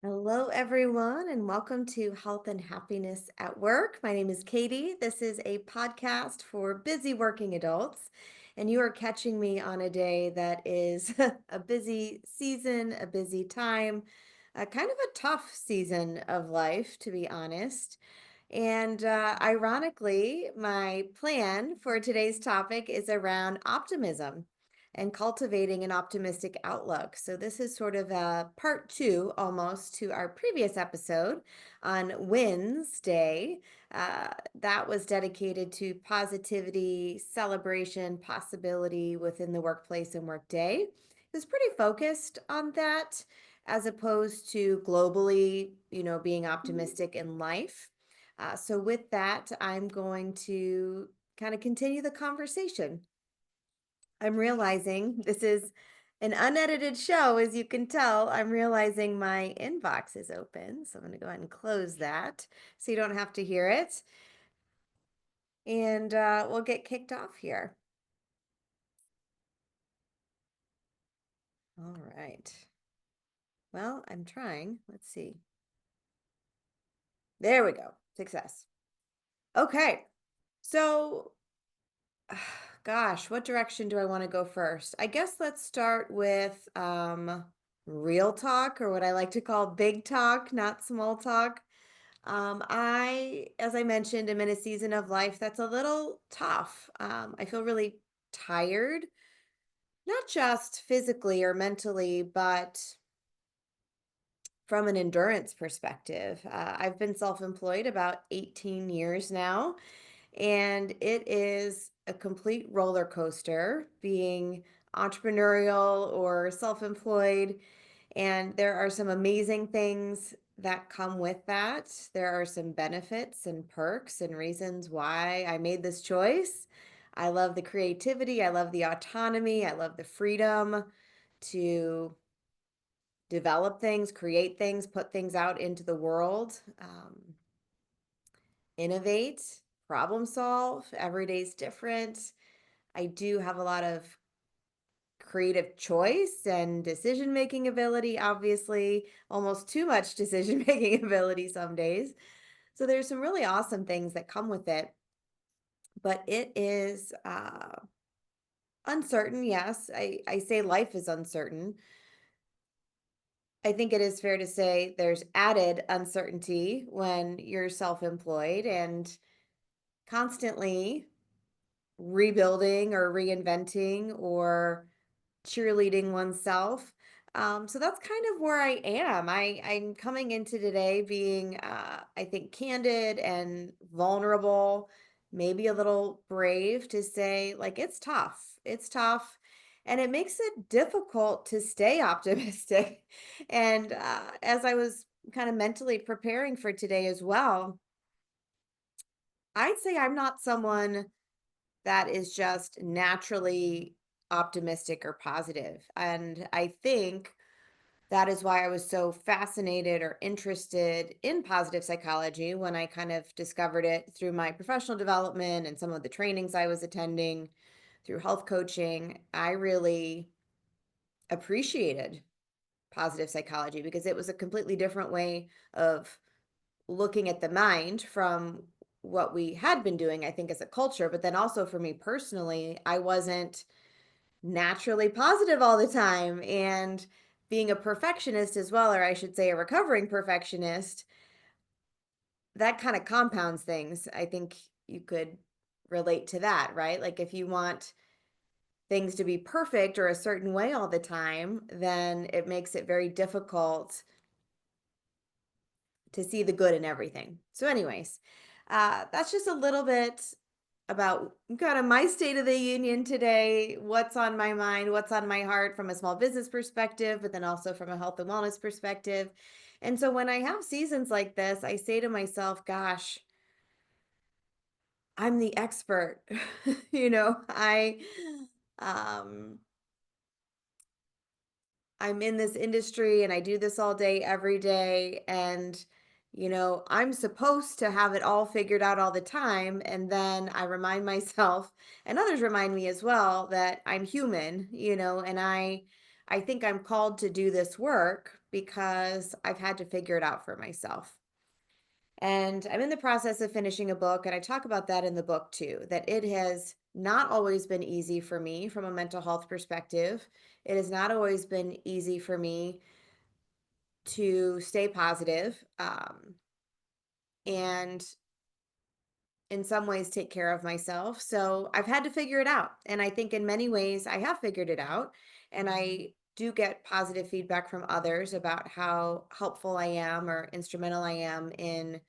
Hello, everyone, and welcome to Health and Happiness at Work. My name is Katie. This is a podcast for busy working adults, and you are catching me on a day that is a busy season, a busy time, kind of a tough season of life, to be honest. And ironically, my plan for today's topic is around optimism and cultivating an optimistic outlook. So, this is sort of a part two almost to our previous episode on Wednesday. That was dedicated to positivity, celebration, possibility within the workplace and workday. It was pretty focused on that as opposed to globally, being optimistic in life. So, with that, I'm going to kind of continue the conversation. I'm realizing this is an unedited show, as you can tell. I'm realizing my inbox is open. So, I'm going to go ahead and close that so you don't have to hear it. And we'll get kicked off here. All right. Well, I'm trying. Let's see. There we go. Success. Okay. So, gosh, what direction do I want to go first? I guess let's start with real talk, or what I like to call big talk, not small talk. As I mentioned, am in a season of life that's a little tough. I feel really tired, not just physically or mentally, but from an endurance perspective. I've been self-employed about 18 years now, and it is a complete roller coaster being entrepreneurial or self-employed. And there are some amazing things that come with that. There are some benefits and perks and reasons why I made this choice. I love the creativity, I love the autonomy, I love the freedom to develop things, create things, put things out into the world, innovate, problem solve. Every day's different. I do have a lot of creative choice and decision making ability, obviously, almost too much decision making ability some days. So there's some really awesome things that come with it, but it is uncertain. Yes, I say life is uncertain. I think it is fair to say there's added uncertainty when you're self employed and constantly rebuilding or reinventing or cheerleading oneself. So that's kind of where I am. I'm coming into today being, I think, candid and vulnerable, maybe a little brave to say, like, it's tough. It's tough. And it makes it difficult to stay optimistic. And as I was kind of mentally preparing for today as well, I'd say I'm not someone that is just naturally optimistic or positive. And I think that is why I was so fascinated or interested in positive psychology when I kind of discovered it through my professional development and some of the trainings I was attending through health coaching. I really appreciated positive psychology because it was a completely different way of looking at the mind from what we had been doing, I think, as a culture. But then also for me personally, I wasn't naturally positive all the time. And being a perfectionist as well, or I should say a recovering perfectionist, that kind of compounds things. I think you could relate to that, right? Like if you want things to be perfect or a certain way all the time, then it makes it very difficult to see the good in everything. So, anyways, that's just a little bit about kind of my state of the union today, what's on my mind, what's on my heart from a small business perspective, but then also from a health and wellness perspective. And so when I have seasons like this, I say to myself, gosh, I'm the expert. Um I'm in this industry and I do this all day, every day. And, I'm supposed to have it all figured out all the time. And then I remind myself, and others remind me as well, that I'm human, and I I think I'm called to do this work because I've had to figure it out for myself. And I'm in the process of finishing a book, and I talk about that in the book too, that it has not always been easy for me from a mental health perspective. It has not always been easy for me to stay positive, and in some ways take care of myself. So I've had to figure it out. And I think in many ways I have figured it out. And I do get positive feedback from others about how helpful I am or instrumental I am in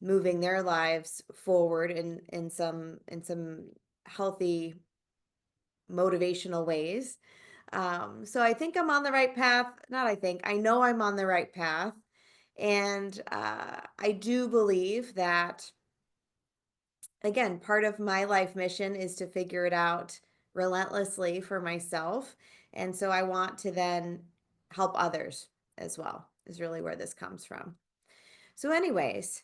moving their lives forward in some healthy motivational ways. So I think I'm on the right path. Not I think, I know I'm on the right path. And I do believe that, again, part of my life mission is to figure it out relentlessly for myself. And so I want to then help others as well, is really where this comes from. So, anyways,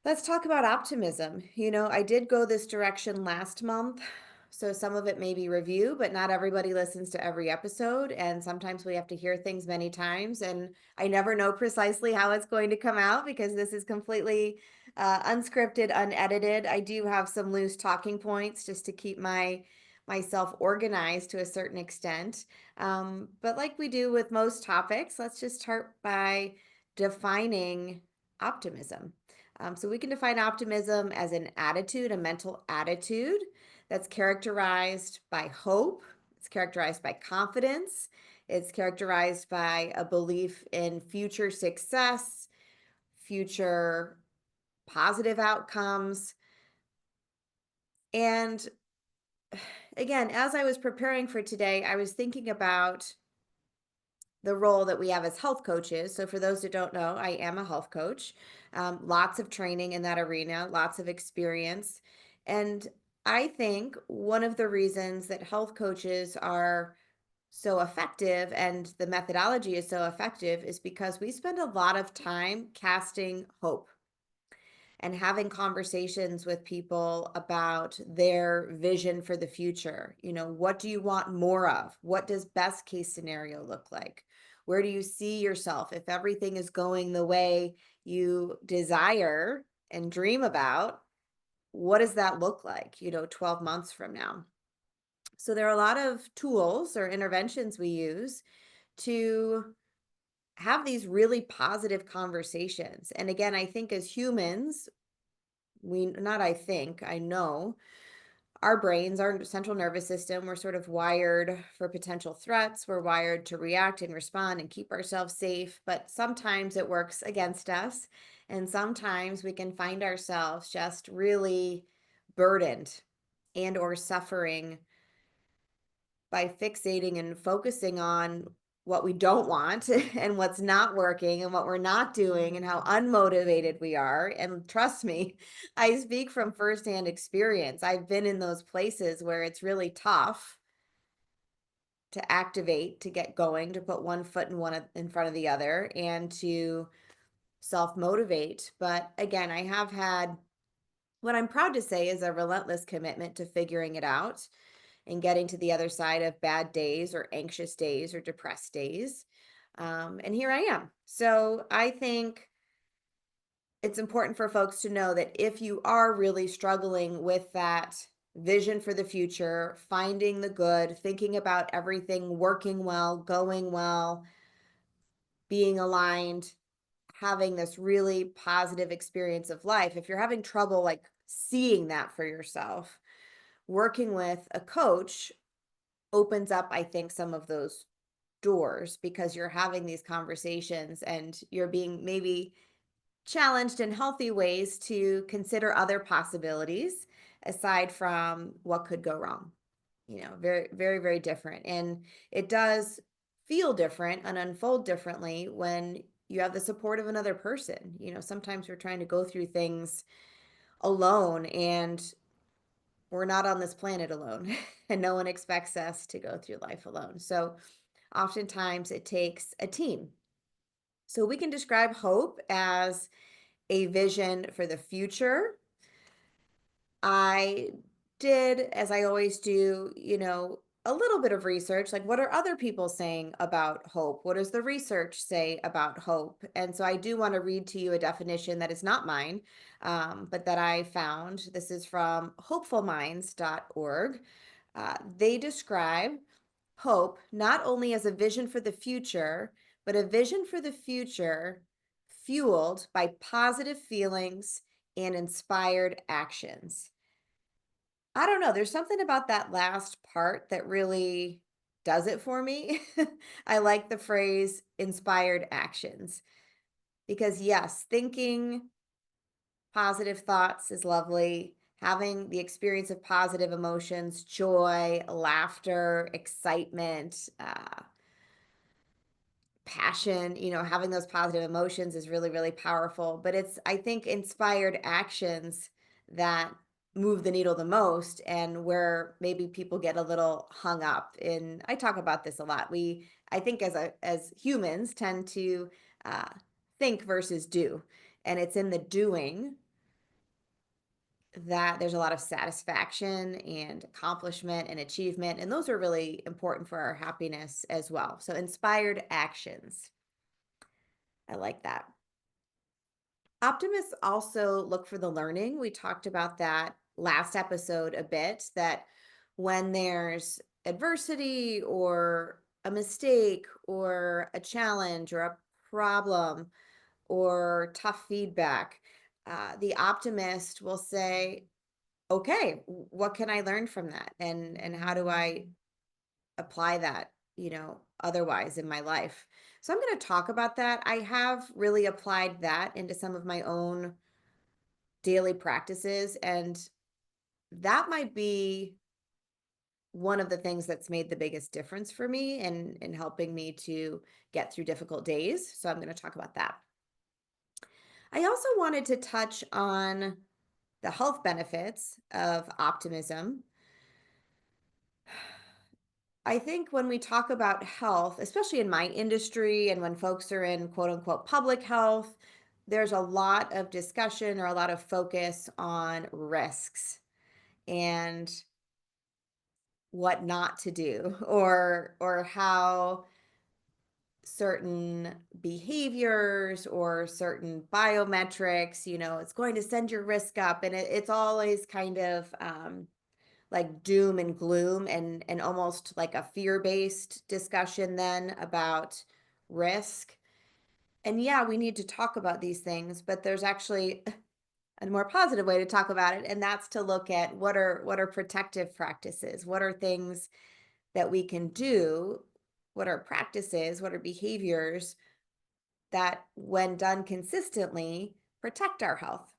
let's talk about optimism. I did go this direction last month. So some of it may be review, but not everybody listens to every episode. And sometimes we have to hear things many times. And I never know precisely how it's going to come out because this is completely unscripted, unedited. I do have some loose talking points just to keep myself organized to a certain extent. But like we do with most topics, let's just start by defining optimism. So we can define optimism as an attitude, a mental attitude that's characterized by hope, it's characterized by confidence, it's characterized by a belief in future success, future positive outcomes. And again, as I was preparing for today, I was thinking about the role that we have as health coaches. So, for those that don't know, I am a health coach, lots of training in that arena, lots of experience. And I think one of the reasons that health coaches are so effective and the methodology is so effective is because we spend a lot of time casting hope and having conversations with people about their vision for the future. What do you want more of? What does best case scenario look like? Where do you see yourself if everything is going the way you desire and dream about? What does that look like, 12 months from now? So there are a lot of tools or interventions we use to have these really positive conversations. And again, I think as humans, I know our brains, our central nervous system, we're sort of wired for potential threats. We're wired to react and respond and keep ourselves safe. But sometimes it works against us. And sometimes we can find ourselves just really burdened and or suffering by fixating and focusing on what we don't want and what's not working and what we're not doing and how unmotivated we are. And trust me, I speak from firsthand experience. I've been in those places where it's really tough to activate, to get going, to put one foot in front of the other and to self motivate. But again, I have had what I'm proud to say is a relentless commitment to figuring it out and getting to the other side of bad days or anxious days or depressed days. And here I am. So I think it's important for folks to know that if you are really struggling with that vision for the future, finding the good, thinking about everything working well, going well, being aligned, having this really positive experience of life, if you're having trouble like seeing that for yourself, working with a coach opens up, I think, some of those doors because you're having these conversations and you're being maybe challenged in healthy ways to consider other possibilities aside from what could go wrong. Very, very, very different. And it does feel different and unfold differently when you have the support of another person. Sometimes we're trying to go through things alone and we're not on this planet alone and no one expects us to go through life alone. So oftentimes it takes a team. So we can describe hope as a vision for the future. I did, as I always do, a little bit of research, like what are other people saying about hope? What does the research say about hope? And so I do want to read to you a definition that is not mine, but that I found. This is from hopefulminds.org. They describe hope not only as a vision for the future, but a vision for the future fueled by positive feelings and inspired actions. I don't know, there's something about that last part that really does it for me. I like the phrase inspired actions because, yes, thinking positive thoughts is lovely. Having the experience of positive emotions, joy, laughter, excitement, passion, having those positive emotions is really, really powerful. But it's, I think, inspired actions that move the needle the most and where maybe people get a little hung up in. I talk about this a lot. I think as humans tend to uh, think versus do. And it's in the doing that there's a lot of satisfaction and accomplishment and achievement. And those are really important for our happiness as well. So inspired actions. I like that. Optimists also look for the learning. We talked about that last episode a bit, that when there's adversity or a mistake or a challenge or a problem or tough feedback, the optimist will say, okay, what can I learn from that? And how do I apply that, otherwise in my life. So I'm going to talk about that. I have really applied that into some of my own daily practices, and that might be one of the things that's made the biggest difference for me in helping me to get through difficult days. So I'm going to talk about that. I also wanted to touch on the health benefits of optimism. I think when we talk about health, especially in my industry and when folks are in quote unquote public health, there's a lot of discussion or a lot of focus on risks and what not to do or how certain behaviors or certain biometrics, it's going to send your risk up. And it's always kind of like doom and gloom and almost like a fear-based discussion then about risk. And yeah, we need to talk about these things, but there's actually a more positive way to talk about it, and that's to look at what are protective practices, what are things that we can do, what are practices, what are behaviors that when done consistently protect our health.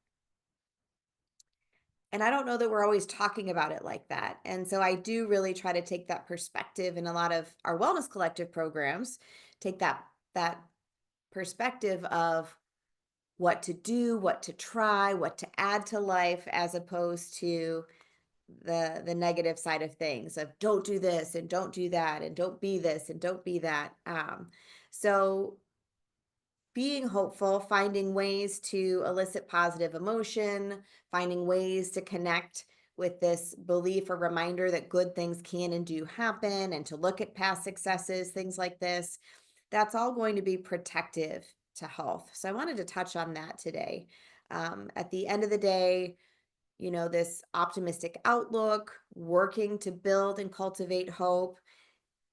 And I don't know that we're always talking about it like that. And so I do really try to take that perspective in a lot of our wellness collective programs, take that perspective of what to do, what to try, what to add to life, as opposed to the negative side of things of don't do this and don't do that and don't be this and don't be that. So being hopeful, finding ways to elicit positive emotion, finding ways to connect with this belief or reminder that good things can and do happen, and to look at past successes, things like this, that's all going to be protective to health. So I wanted to touch on that today. At the end of the day, this optimistic outlook, working to build and cultivate hope.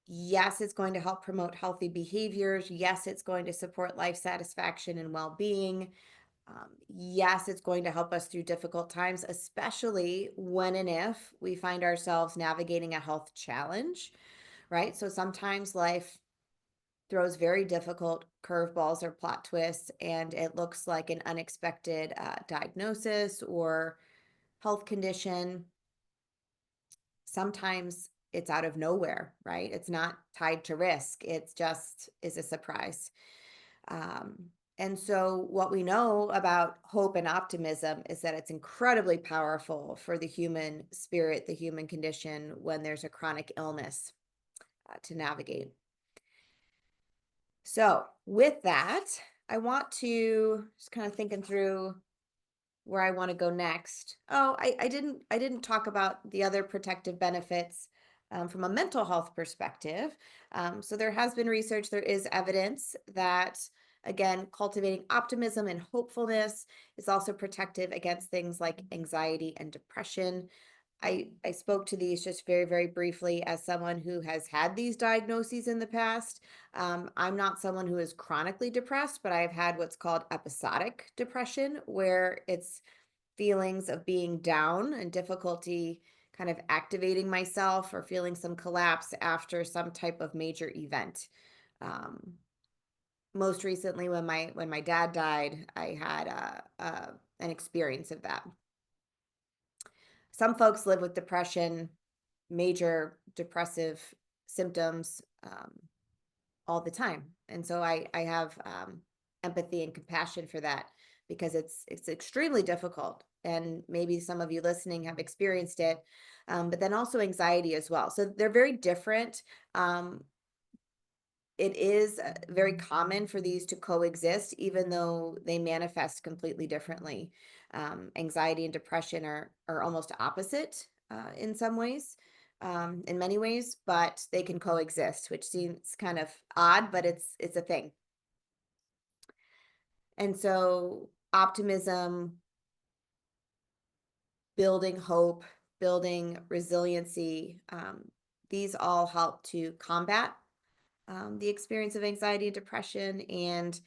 Yes, it's going to help promote healthy behaviors. Yes, it's going to support life satisfaction and well being. Yes, it's going to help us through difficult times, especially when and if we find ourselves navigating a health challenge, right? So sometimes life throws very difficult curveballs or plot twists, and it looks like an unexpected diagnosis or health condition. Sometimes it's out of nowhere, right? It's not tied to risk. It's just is a surprise. Um, and so what we know about hope and optimism is that it's incredibly powerful for the human spirit, the human condition when there's a chronic illness to navigate. So with that, I want to just kind of thinking through where I want to go next. Oh, I didn't talk about the other protective benefits from a mental health perspective. So there has been research, there is evidence that, again, cultivating optimism and hopefulness is also protective against things like anxiety and depression. I spoke to these just very, very briefly as someone who has had these diagnoses in the past. I'm not someone who is chronically depressed, but I've had what's called episodic depression, where it's feelings of being down and difficulty kind of activating myself or feeling some collapse after some type of major event. Um, Most recently, when my dad died, I had an experience of that. Some folks live with depression, major depressive symptoms, all the time, and so I have empathy and compassion for that, because it's extremely difficult, and maybe some of you listening have experienced it, but then also anxiety as well. So they're very different. Um, it is very common for these to coexist, even though they manifest completely differently. Anxiety and depression are almost opposite in some ways, in many ways, but they can coexist, which seems kind of odd, but it's a thing. And so optimism, building hope, building resiliency, these all help to combat the experience of anxiety and depression, and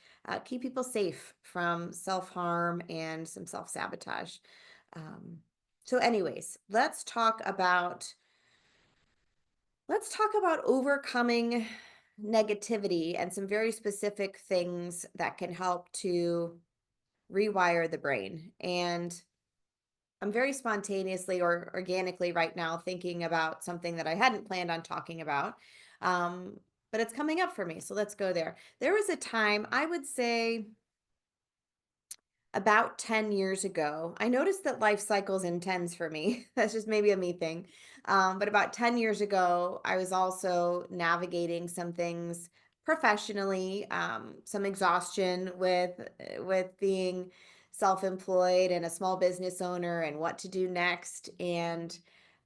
keep people safe from self-harm and some self-sabotage. Um, so anyways, let's talk about overcoming negativity and some very specific things that can help to rewire the brain. And I'm very spontaneously or organically right now thinking about something that I hadn't planned on talking about. Um, but it's coming up for me. So let's go there. There was a time, I would say about 10 years ago, I noticed that life cycles in tens for me. That's just maybe a me thing. But about 10 years ago, I was also navigating some things professionally, some exhaustion with being self-employed and a small business owner and what to do next. And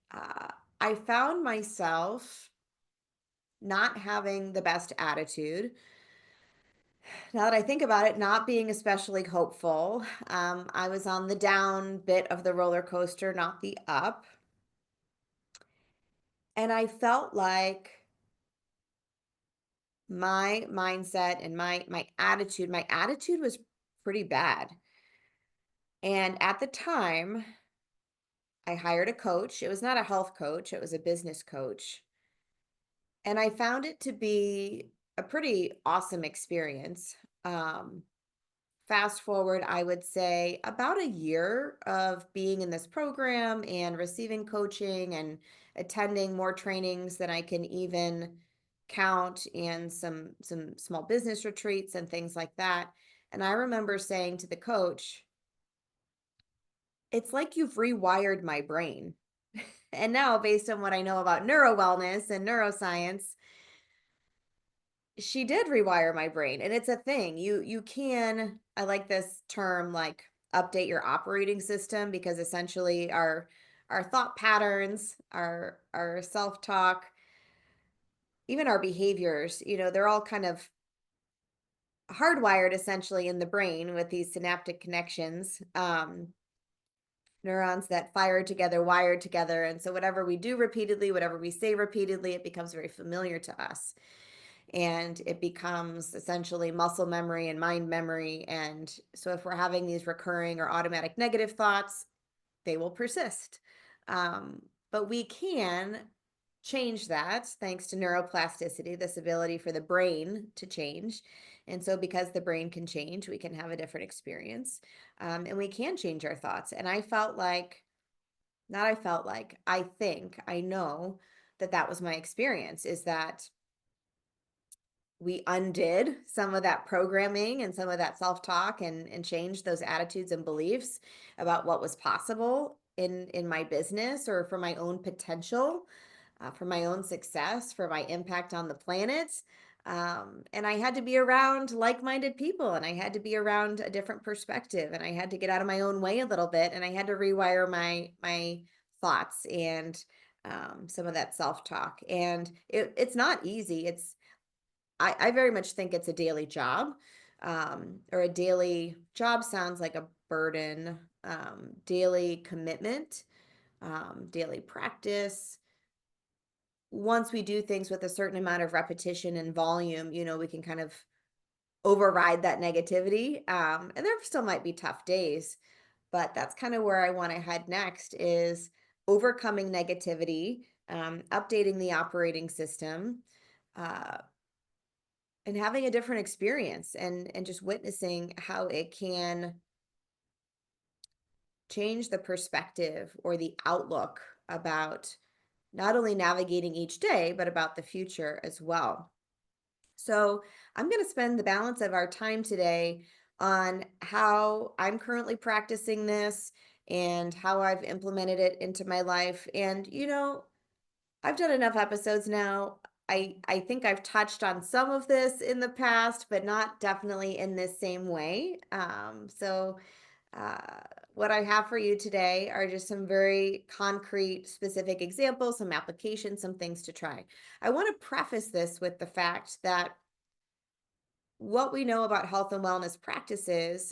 uh, I found myself not having the best attitude. Now that I think about it, not being especially hopeful. I was on the down bit of the roller coaster, not the up. And I felt like my mindset and my attitude was pretty bad. And at the time, I hired a coach. It was not a health coach, it was a business coach. And I found it to be a pretty awesome experience. Um, Fast forward, I would say about a year of being in this program and receiving coaching and attending more trainings than I can even count, and some small business retreats and things like that. And I remember saying to the coach, "It's like you've rewired my brain." And now, based on what I know about neuro wellness and neuroscience, she did rewire my brain, and it's a thing. You can, I like this term, like, update your operating system, because essentially our thought patterns, our self-talk, even our behaviors, they're all kind of hardwired essentially in the brain with these synaptic connections, neurons that fire together, wired together. And so whatever we do repeatedly, whatever we say repeatedly, it becomes very familiar to us. And it becomes essentially muscle memory and mind memory. And so if we're having these recurring or automatic negative thoughts, they will persist. Um, but we can change that thanks to neuroplasticity, this ability for the brain to change. And so, because the brain can change, we can have a different experience, and we can change our thoughts. And I think, I know that that was my experience, is that we undid some of that programming and some of that self-talk, and changed those attitudes and beliefs about what was possible in my business, or for my own potential, for my own success, for my impact on the planet. And I had to be around like-minded people, and I had to be around a different perspective, and I had to get out of my own way a little bit, and I had to rewire my thoughts. And some of that self-talk. And it's not easy. I very much think it's a daily job, or a daily job sounds like a burden, daily commitment, daily practice. Once we do things with a certain amount of repetition and volume, we can kind of override that negativity. And there still might be tough days, but that's kind of where I want to head next is overcoming negativity, updating the operating system, uh, and having a different experience, and just witnessing how it can change the perspective or the outlook about not only navigating each day, but about the future as well. So, I'm going to spend the balance of our time today on how I'm currently practicing this and how I've implemented it into my life. And, I've done enough episodes now. I think I've touched on some of this in the past, but not definitely in this same way. Uh, what I have for you today are just some very concrete, specific examples, some applications, some things to try. I want to preface this with the fact that what we know about health and wellness practices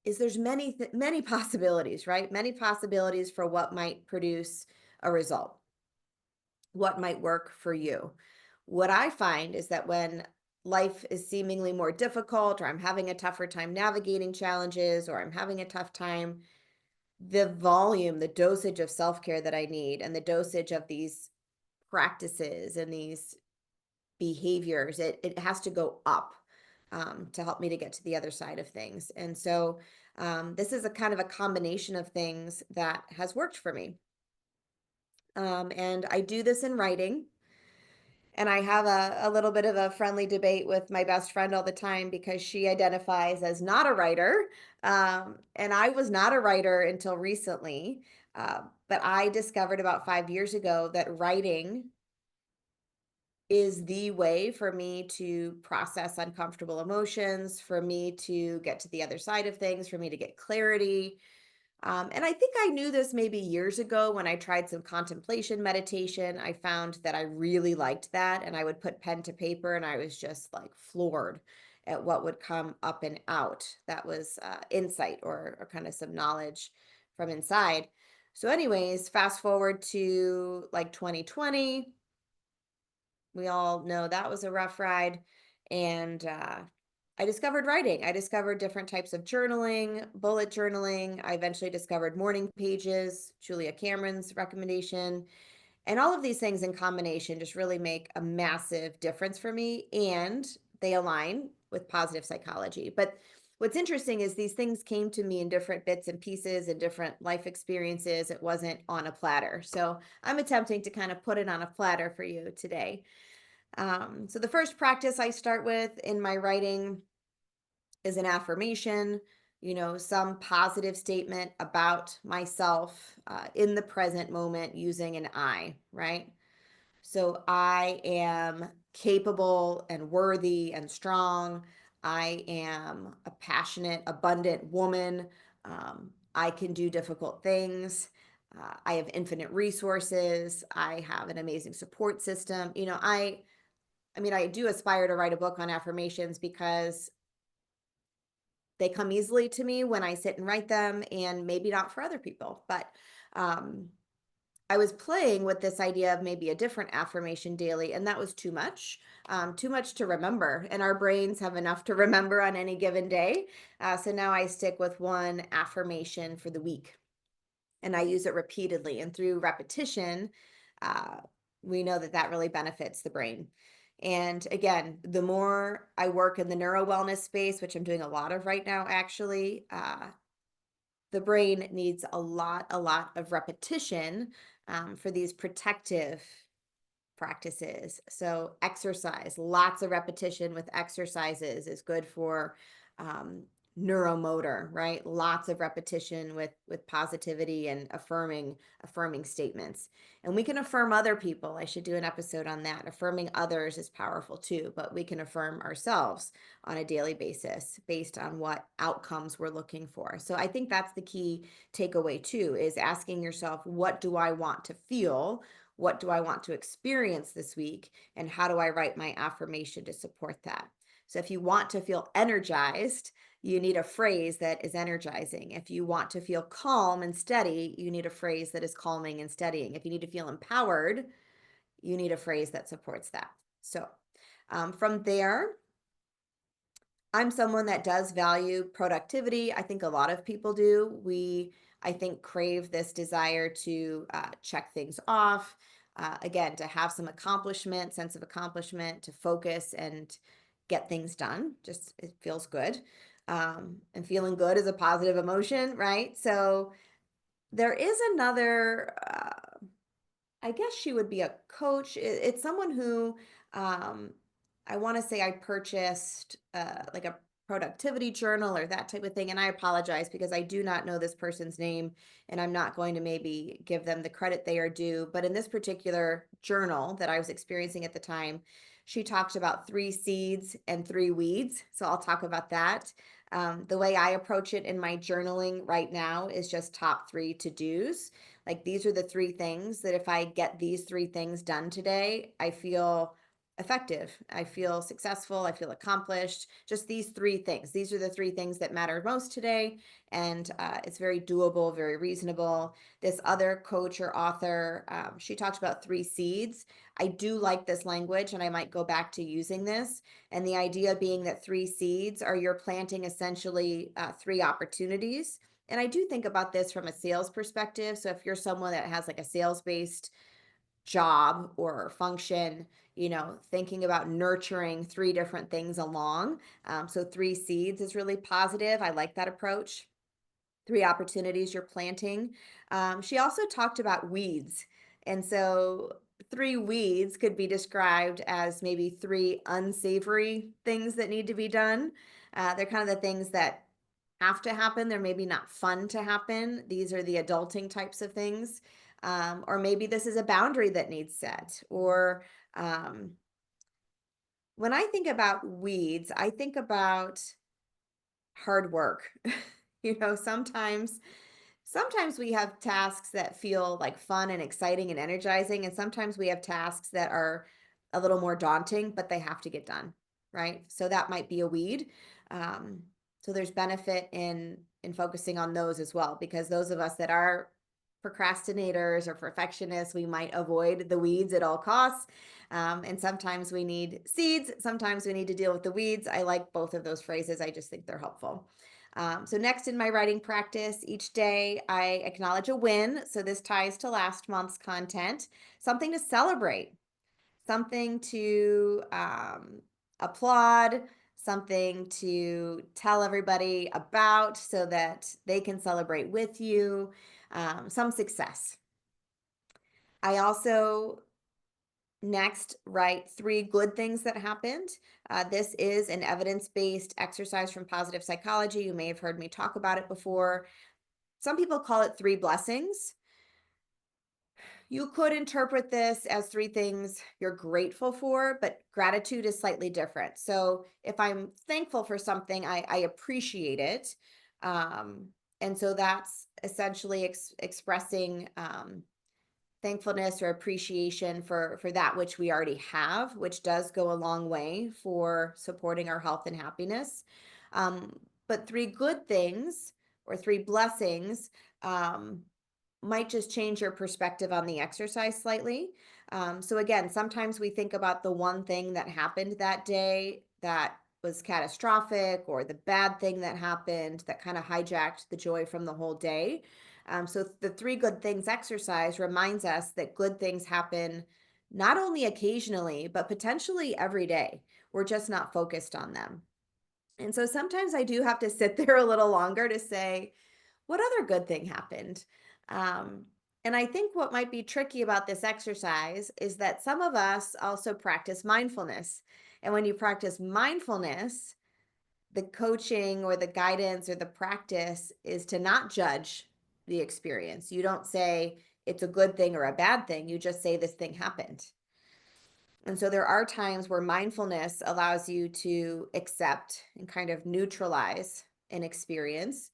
is there's many possibilities, right? Many possibilities for what might produce a result, what might work for you. What I find is that when life is seemingly more difficult, or I'm having a tougher time navigating challenges, or I'm having a tough time, the volume, the dosage of self-care that I need, and the dosage of these practices and these behaviors, it has to go up, to help me to get to the other side of things. And so, this is a kind of a combination of things that has worked for me. And I do this in writing. And I have a little bit of a friendly debate with my best friend all the time because she identifies as not a writer. And I was not a writer until recently. But I discovered about 5 years ago that writing is the way for me to process uncomfortable emotions, for me to get to the other side of things, for me to get clarity. And I think I knew this maybe years ago when I tried some contemplation meditation. I found that I really liked that. And I would put pen to paper and I was just like floored at what would come up and out. That was insight, or kind of some knowledge from inside. So, anyways, fast forward to like 2020. We all know that was a rough ride. And I discovered writing. I discovered different types of journaling, bullet journaling. I eventually discovered morning pages, Julia Cameron's recommendation. And all of these things in combination just really make a massive difference for me. And they align with positive psychology. But what's interesting is these things came to me in different bits and pieces and different life experiences. It wasn't on a platter. So I'm attempting to kind of put it on a platter for you today. So the first practice I start with in my writing is an affirmation, some positive statement about myself, in the present moment using an I, right? So I am capable and worthy and strong. I am a passionate, abundant woman. I can do difficult things. I have infinite resources. I have an amazing support system. I mean, I do aspire to write a book on affirmations because they come easily to me when I sit and write them, and maybe not for other people. But um, I was playing with this idea of maybe a different affirmation daily, and that was too much to remember. And our brains have enough to remember on any given day. So now I stick with one affirmation for the week, and I use it repeatedly. And through repetition, uh, we know that that really benefits the brain. And again, the more I work in the neuro wellness space, which I'm doing a lot of right now, actually, the brain needs a lot of repetition, for these protective practices. So exercise, lots of repetition with exercises is good for, um, neuromotor, right? Lots of repetition with positivity and affirming statements. And we can affirm other people. I should do an episode on that. Affirming others is powerful too, but we can affirm ourselves on a daily basis based on what outcomes we're looking for. So I think that's the key takeaway too, is asking yourself, what do I want to feel? What do I want to experience this week? And how do I write my affirmation to support that? So if you want to feel energized, you need a phrase that is energizing. If you want to feel calm and steady, you need a phrase that is calming and steadying. If you need to feel empowered, you need a phrase that supports that. So from there, I'm someone that does value productivity. I think a lot of people do. I think, crave this desire to check things off. Again, to have some accomplishment, sense of accomplishment, to focus and get things done. Just it feels good. And feeling good is a positive emotion, right? So there is another I guess she would be a coach. It's someone who um, I want to say I purchased like a productivity journal or that type of thing. And I apologize because I do not know this person's name and I'm not going to maybe give them the credit they are due. But in this particular journal that I was experiencing at the time, she talked about 3 seeds and 3 weeds. So I'll talk about that. The way I approach it in my journaling right now is just top 3 to-dos. Like, these are the 3 things that if I get these 3 things done today, I feel effective. I feel successful. I feel accomplished. Just these 3 things. These are the 3 things that matter most today. And it's very doable, very reasonable. This other coach or author, she talked about 3 seeds. I do like this language and I might go back to using this. And the idea being that 3 seeds are you're planting essentially 3 opportunities. And I do think about this from a sales perspective. So if you're someone that has like a sales based job or function, thinking about nurturing 3 different things along. So 3 seeds is really positive. I like that approach. 3 opportunities you're planting. She also talked about weeds. And so 3 weeds could be described as maybe 3 unsavory things that need to be done. They're kind of the things that have to happen. They're maybe not fun to happen. These are the adulting types of things. Or maybe this is a boundary that needs set. Or when I think about weeds, I think about hard work. Sometimes we have tasks that feel like fun and exciting and energizing, and sometimes we have tasks that are a little more daunting, but they have to get done, right? So that might be a weed. Um, so there's benefit in focusing on those as well, because those of us that are procrastinators or perfectionists, we might avoid the weeds at all costs. And sometimes we need seeds, sometimes we need to deal with the weeds. I like both of those phrases. I just think they're helpful. So next in my writing practice, each day I acknowledge a win. So this ties to last month's content, something to celebrate, something to applaud, something to tell everybody about so that they can celebrate with you, some success. I also next write 3 good things that happened. This is an evidence-based exercise from positive psychology. You may have heard me talk about it before. Some people call it 3 blessings. You could interpret this as 3 things you're grateful for, but gratitude is slightly different. So if I'm thankful for something, I appreciate it. And so that's essentially expressing thankfulness or appreciation for that which we already have, which does go a long way for supporting our health and happiness. But 3 good things or 3 blessings might just change your perspective on the exercise slightly. So again, sometimes we think about the one thing that happened that day that was catastrophic, or the bad thing that happened that kind of hijacked the joy from the whole day. So the 3 good things exercise reminds us that good things happen not only occasionally, but potentially every day. We're just not focused on them. And so sometimes I do have to sit there a little longer to say, what other good thing happened? Um, and I think what might be tricky about this exercise is that some of us also practice mindfulness. And when you practice mindfulness, the coaching or the guidance or the practice is to not judge the experience. You don't say it's a good thing or a bad thing. You just say this thing happened. And so there are times where mindfulness allows you to accept and kind of neutralize an experience.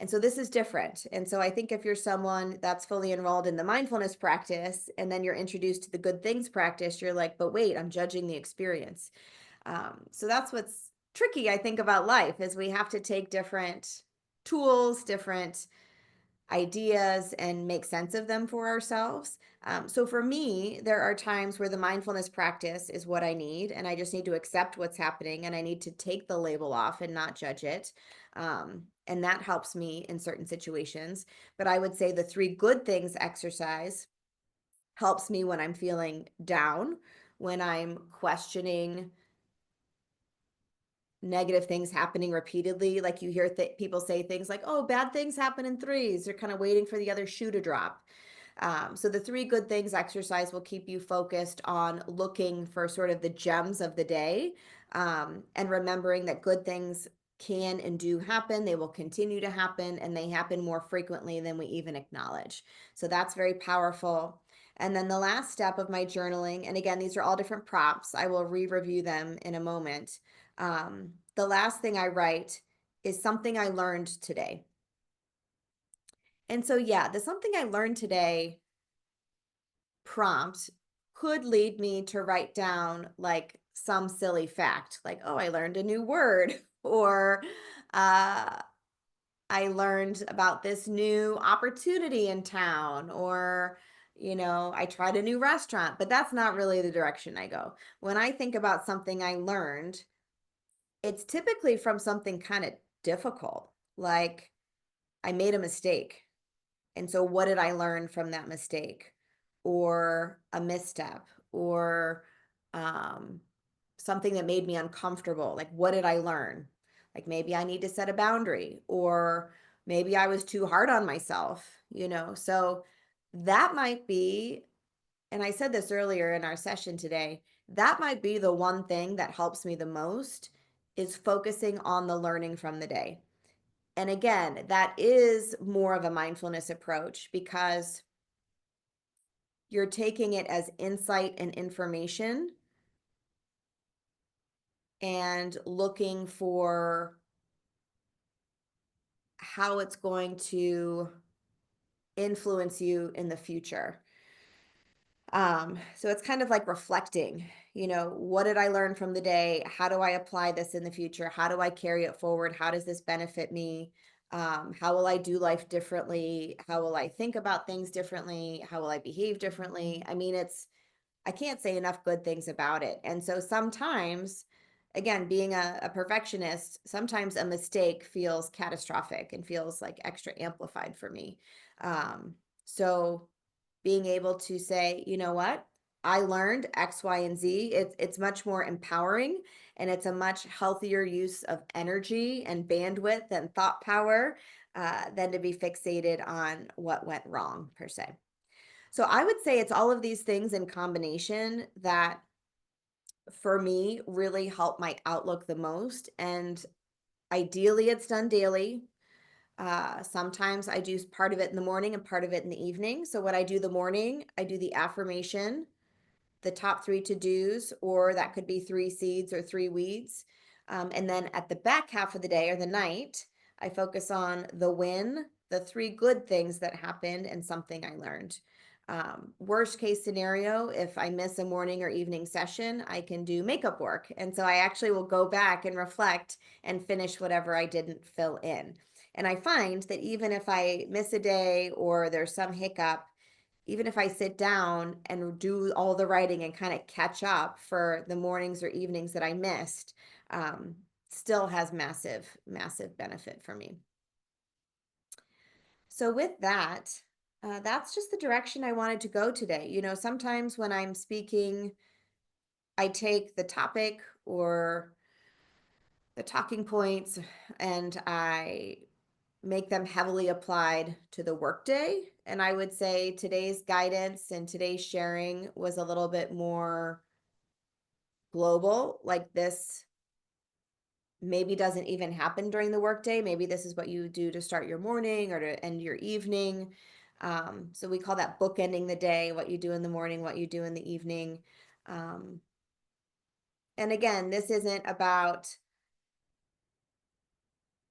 And so this is different. And so I think if you're someone that's fully enrolled in the mindfulness practice and then you're introduced to the good things practice, you're like, but wait, I'm judging the experience. So that's what's tricky, I think, about life is we have to take different tools, different ideas and make sense of them for ourselves. So for me, there are times where the mindfulness practice is what I need, and I just need to accept what's happening and I need to take the label off and not judge it. And that helps me in certain situations. But I would say the three good things exercise helps me when I'm feeling down, when I'm questioning negative things happening repeatedly. Like you hear people say things like, oh, bad things happen in threes. They're kind of waiting for the other shoe to drop. So the three good things exercise will keep you focused on looking for sort of the gems of the day, and remembering that good things can and do happen. They will continue to happen, and they happen more frequently than we even acknowledge. So that's very powerful. And then the last step of my journaling, and again, these are all different prompts. I will re-review them in a moment. The last thing I write is something I learned today. And so, yeah, the something I learned today prompt could lead me to write down like some silly fact, like, oh, I learned a new word, or uh, I learned about this new opportunity in town, or, I tried a new restaurant, but that's not really the direction I go. When I think about something I learned, it's typically from something kind of difficult, like I made a mistake. And so what did I learn from that mistake? Or a misstep, or um, something that made me uncomfortable. Like, what did I learn? Like, maybe I need to set a boundary, or maybe I was too hard on myself. So that might be, and I said this earlier in our session today, that might be the one thing that helps me the most is focusing on the learning from the day. And again, that is more of a mindfulness approach because you're taking it as insight and information and looking for how it's going to influence you in the future. So it's kind of like reflecting, what did I learn from the day? How do I apply this in the future? How do I carry it forward? How does this benefit me? How will I do life differently? How will I think about things differently? How will I behave differently? I mean, I can't say enough good things about it. And so sometimes, again, being a perfectionist, sometimes a mistake feels catastrophic and feels like extra amplified for me. So being able to say, you know what? I learned X, Y, and Z. It's much more empowering, and it's a much healthier use of energy and bandwidth and thought power than to be fixated on what went wrong per se. So I would say it's all of these things in combination that for me really help my outlook the most. And ideally it's done daily. Sometimes I do part of it in the morning and part of it in the evening. So what I do the morning, I do the affirmation, the top three to-dos, or that could be three seeds or three weeds. And then at the back half of the day or the night, I focus on the win, the three good things that happened, and something I learned. Worst case scenario, if I miss a morning or evening session, I can do makeup work. And so I actually will go back and reflect and finish whatever I didn't fill in. And I find that even if I miss a day or there's some hiccup, even if I sit down and do all the writing and kind of catch up for the mornings or evenings that I missed, um, still has massive, massive benefit for me. So with that, that's just the direction I wanted to go today. Sometimes when I'm speaking, I take the topic or the talking points and I make them heavily applied to the workday. And I would say today's guidance and today's sharing was a little bit more global, like this maybe doesn't even happen during the workday. Maybe this is what you do to start your morning or to end your evening. So we call that bookending the day, what you do in the morning, what you do in the evening. Um, and again, this isn't about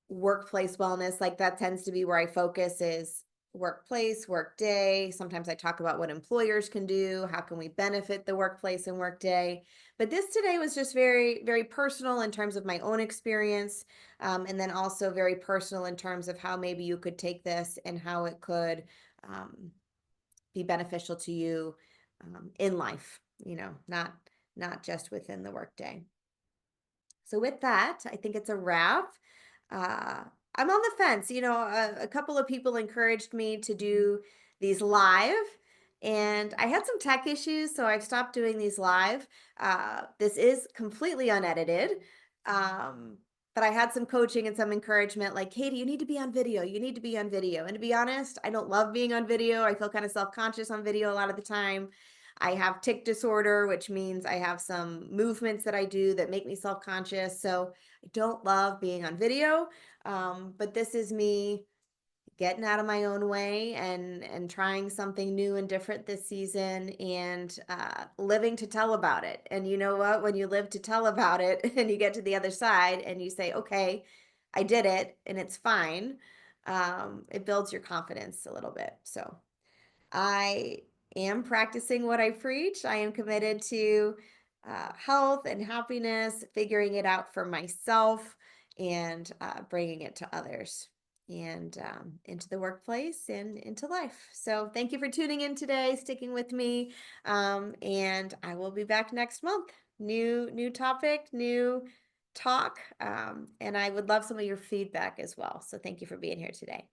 workplace wellness. Like that tends to be where I focus is workplace, work day. Sometimes I talk about what employers can do, how can we benefit the workplace and work day. But this today was just very, very personal in terms of my own experience, and then also very personal in terms of how maybe you could take this and how it could be beneficial to you in life. Not just within the workday. So with that, I think it's a wrap. Uh, I'm on the fence. A couple of people encouraged me to do these live, and I had some tech issues, so I've stopped doing these live. This is completely unedited. Um, but I had some coaching and some encouragement like, Katie, you need to be on video. You need to be on video. And to be honest, I don't love being on video. I feel kind of self-conscious on video a lot of the time. I have tic disorder, which means I have some movements that I do that make me self-conscious. So I don't love being on video. But this is me getting out of my own way and trying something new and different this season, and living to tell about it. And you know what? When you live to tell about it and you get to the other side and you say, okay, I did it and it's fine, it builds your confidence a little bit. So I am practicing what I preach. I am committed to health and happiness, figuring it out for myself, and bringing it to others and into the workplace and into life. So thank you for tuning in today, sticking with me, and I will be back next month. New topic, new talk, and I would love some of your feedback as well. So thank you for being here today.